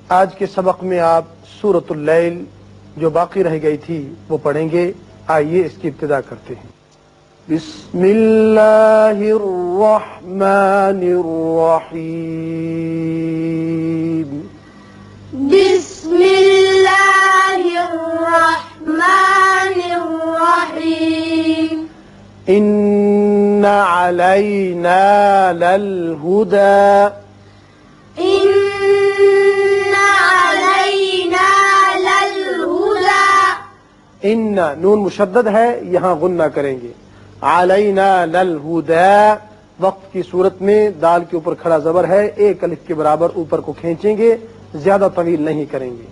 آج کے سبق میں آپ سورۃ اللیل جو باقی رہ گئی تھی وہ پڑھیں گے. آئیے اس کی ابتدا کرتے ہیں. بسم اللہ الرحمن الرحیم. بسم اللہ الرحمن الرحیم. ان علینا للہدی. ان علینا للہدی. ان نون مشدد ہے، یہاں غنہ کریں گے. علینا للہدی وقت کی صورت میں دال کے اوپر کھڑا زبر ہے، ایک الف کے برابر اوپر کو کھینچیں گے، زیادہ طویل نہیں کریں گے.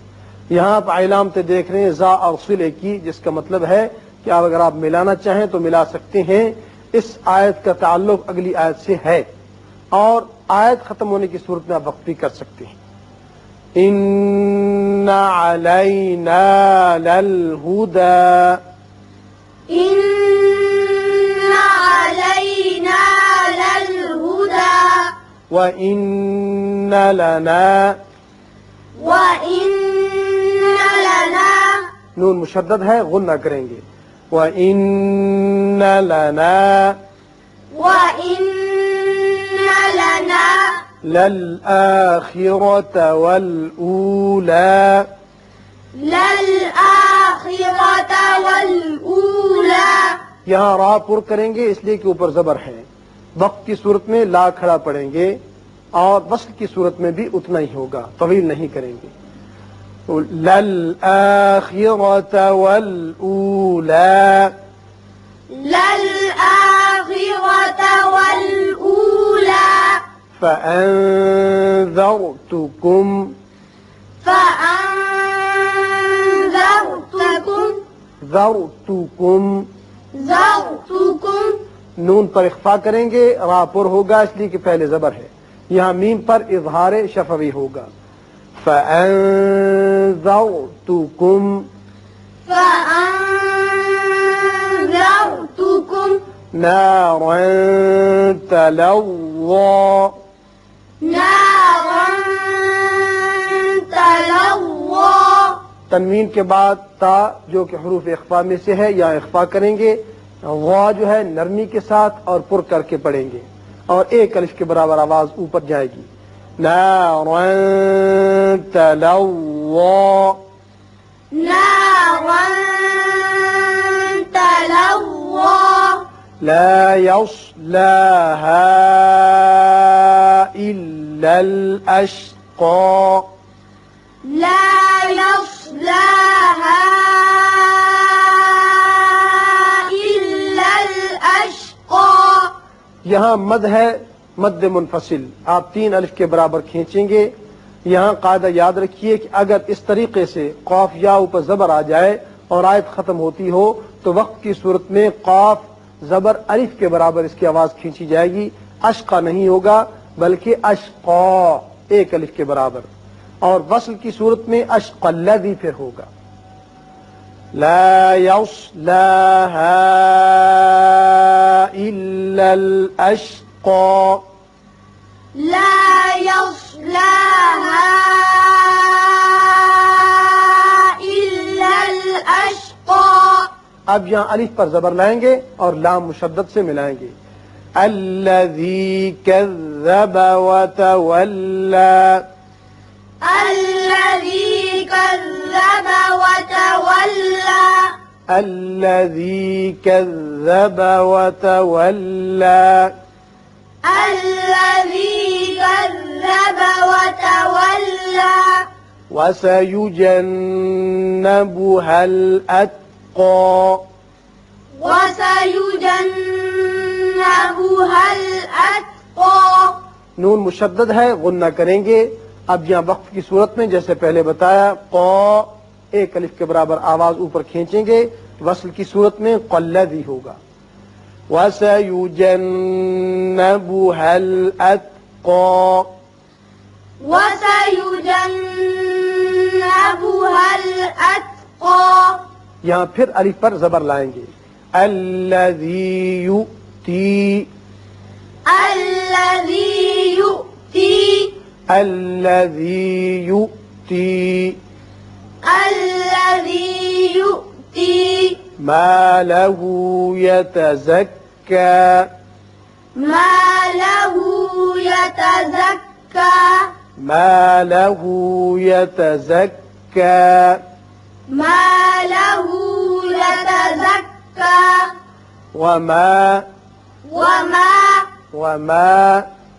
یہاں آپ علامتیں دیکھ رہے ہیں زا اور صلے کی، جس کا مطلب ہے کہ اگر آپ ملانا چاہیں تو ملا سکتے ہیں. اس آیت کا تعلق اگلی آیت سے ہے اور آیت ختم ہونے کی صورت میں آپ وقت بھی کر سکتے ہیں. ان علینا للہدی. ان علینا للہدی. وَإِنَّ لَنَا. وَإِنَّ لَنَا. نون مشدد ہے، غنہ کریں گے. وَإِنَّ لَنَا. وَإِنَّ لَنَا. لَلْآخِرَةَ وَالْأُولَى. للآخرة والأولى. یہاں را پر کریں گے اس لیے کہ اوپر زبر ہے. وقت کی صورت میں لا کھڑا پڑیں گے اور وصل کی صورت میں بھی اتنا ہی ہوگا، طویل نہیں کریں گے. للآخرة والأولى. للآخرة والأولى. فأنذرتكم. فأنذرتكم. ذرتكم. ذرتكم. نون پر اخفا کریں گے، را پر ہوگا اس لیے کہ پہلے زبر ہے. یہاں میم پر اظہار شفوی ہوگا. فأنذرتكم. فأنذرتكم. نارا تلظى. نارا تلظى. تنوین کے بعد تا جو کہ حروف اخفا میں سے ہے یا اخفا کریں گے. وا جو ہے نرمی کے ساتھ اور پر کر کے پڑھیں گے اور ایک الف کے برابر آواز اوپر جائے گی. نارا تلظى. نارا تلظى. لا يصلاها إلا الأشقى. لا يصلاها إلا الأشقى. یہاں مد ہے، مد منفصل، آپ 3 الف کے برابر کھینچیں گے. یہاں قاعدہ یاد رکھیے کہ اگر اس طریقے سے قاف یا اوپر زبر آ جائے اور آیت ختم ہوتی ہو تو وقت کی صورت میں قاف زبر الف کے برابر اس کی آواز کھینچی جائے گی. اشقا نہیں ہوگا بلکہ اشقا ایک الف کے برابر. اور وصل کی صورت میں اشق الذی پھر ہوگا. لا یصلاها الا الاشقى. لا يصلاها إلا الأشقى. اب یہاں الف پر زبر لائیں گے اور لام مشدد سے ملائیں گے. الذی کذب وتولى. الذي كذب وتولى. الذي كذب وتولى. الذي كذب وتولى. وسيجنبها الأتقى. وسيجنبها الأتقى. نون مشدد ہے، غنہ کریں گے. اب یہاں وقف کی صورت میں جیسے پہلے بتایا قا ایک الف کے برابر آواز اوپر کھینچیں گے. وصل کی صورت میں قلذی ہوگا. وَسَيُجَنَّبُهَا الْأَتْقَى. وَسَيُجَنَّبُهَا الْأَتْقَى. یہاں پھر الف پر زبر لائیں گے. الَّذِي يُؤْتِي. الَّذِي يُؤْتِي. الَّذِي يُؤْتِي. يؤتي الذي يؤتي ماله يتزكى ماله يتزكى ماله يتزكى ماله يتزكى وما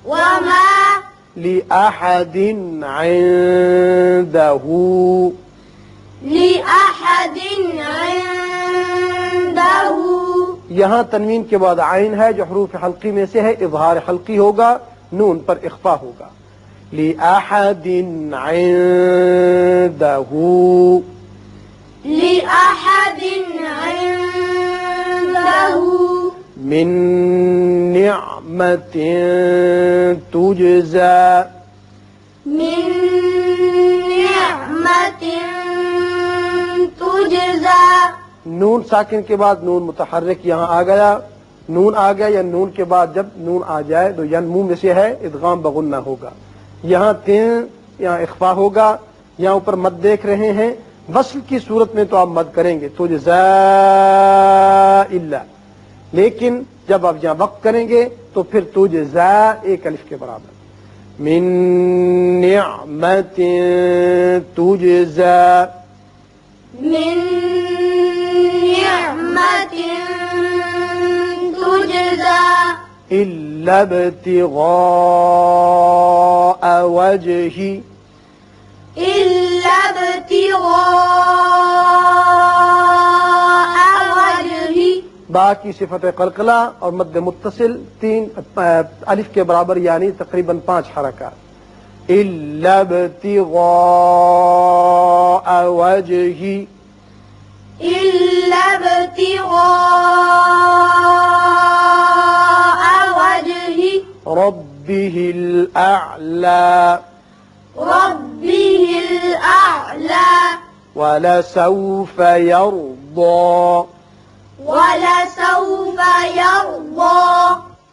وما لأحد عنده لأحد عنده یہاں تنوین کے بعد عین ہے جو حروف حلقی میں سے ہے، اظہار حلقی ہوگا، نون پر اخفا ہوگا. لأحد عنده لأحد عنده من نعمة تجزى من نعمة تجزى نون ساکن کے بعد نون متحرک یہاں آ گیا، نون آ گیا یا نون کے بعد جب نون آ جائے تو ینمو میں سے ہے، ادغام بغنہ ہوگا. یہاں تین یہاں اخفا ہوگا، یہاں اوپر مد دیکھ رہے ہیں، وصل کی صورت میں تو آپ مد کریں گے تجزا الا، لیکن جب آپ یہاں وقف کریں گے تو پھر تجزا ایک الف کے برابر. من نعمت تجزا من نعمة تجزى إلا ابتغاء وجهه إلا ابتغاء وجهه با کی صفت قلقلہ اور مد متصل تین الف کے برابر یعنی تقریباً 5 حرکات. إلا ابتغاء وجهه إلا ابتغاء وجهه ربه الأعلى ربه الأعلى ولسوف يرضى ولسوف يرضى